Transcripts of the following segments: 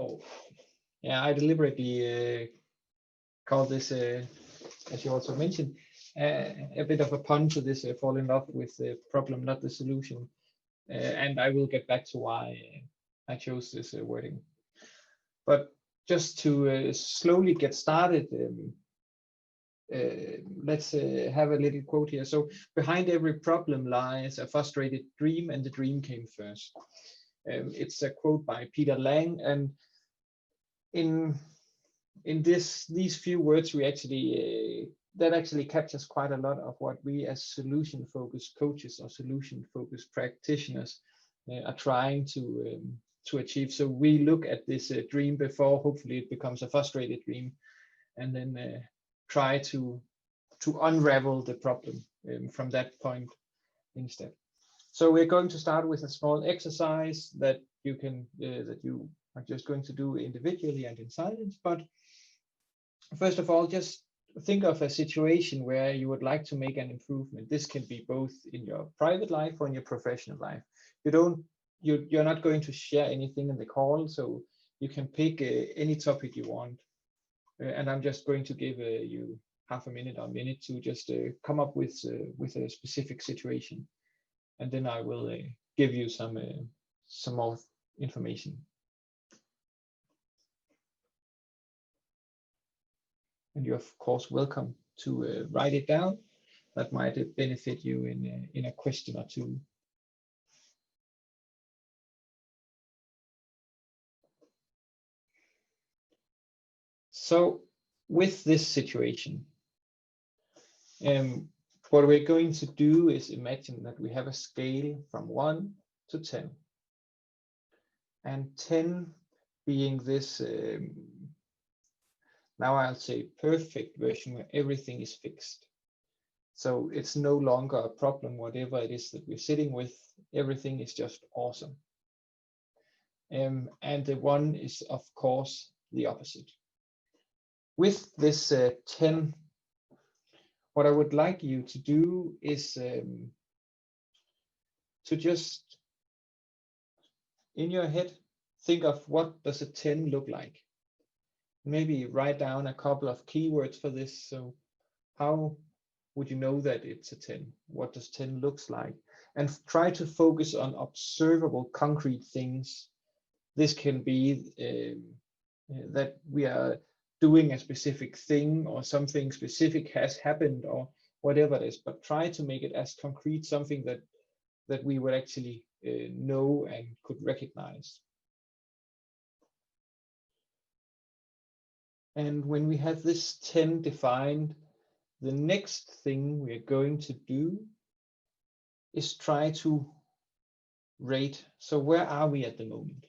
Oh, yeah, I deliberately call this, as you also mentioned, a bit of a pun to this fall in love with the problem, not the solution. And I will get back to why I chose this wording. But just to slowly get started, let's have a little quote here. So behind every problem lies a frustrated dream, and the dream came first. It's a quote by Peter Lang, and in these few words, we actually that actually captures quite a lot of what we as solution-focused coaches or solution-focused practitioners are trying to achieve. So we look at this dream before hopefully it becomes a frustrated dream, and then try to unravel the problem from that point instead. So we're going to start with a small exercise that you can that you are just going to do individually and in silence. But first of all, just think of a situation where you would like to make an improvement. This can be both in your private life or in your professional life. You're not going to share anything in the call, so you can pick any topic you want. And I'm just going to give you half a minute or a minute to just come up with a specific situation, and then I will give you some more information. And you're of course welcome to write it down. That might benefit you in a question or two. So with this situation, what we're going to do is imagine that we have a scale from 1 to 10. And 10 being this, now I'll say perfect version where everything is fixed. So it's no longer a problem, whatever it is that we're sitting with, everything is just awesome. And the 1 is of course the opposite. With this 10, what I would like you to do is to just, in your head, think of what does a 10 look like. Maybe write down a couple of keywords for this. So how would you know that it's a 10? What does 10 looks like? And try to focus on observable, concrete things. This can be that we are doing a specific thing, or something specific has happened, or whatever it is, but try to make it as concrete, something that we would actually know and could recognize. And when we have this 10 defined, the next thing we're going to do is try to rate. So where are we at the moment?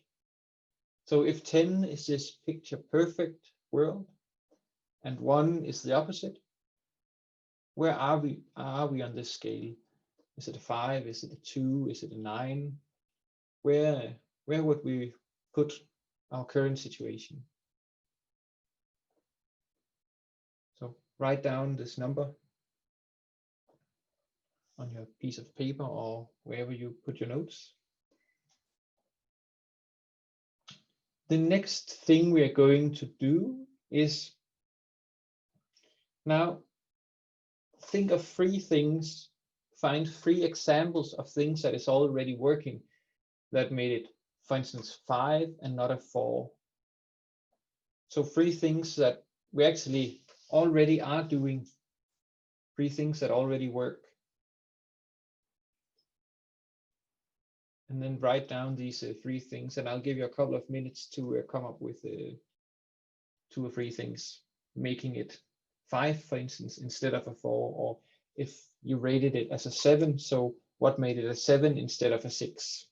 So if 10 is this picture perfect world and 1 is the opposite, where are we on this scale? Is it a 5? Is it a 2? Is it a 9? Where would we put our current situation? So write down this number on your piece of paper or wherever you put your notes. The next thing we are going to do is now think of 3 things, find 3 examples of things that is already working that made it, for instance, 5 and not a 4. So 3 things that we actually already are doing, 3 things that already work. And then write down these 3 things, and I'll give you a couple of minutes to come up with 2 or 3 things, making it 5, for instance, instead of a 4, or if you rated it as a 7, so what made it a 7 instead of a 6?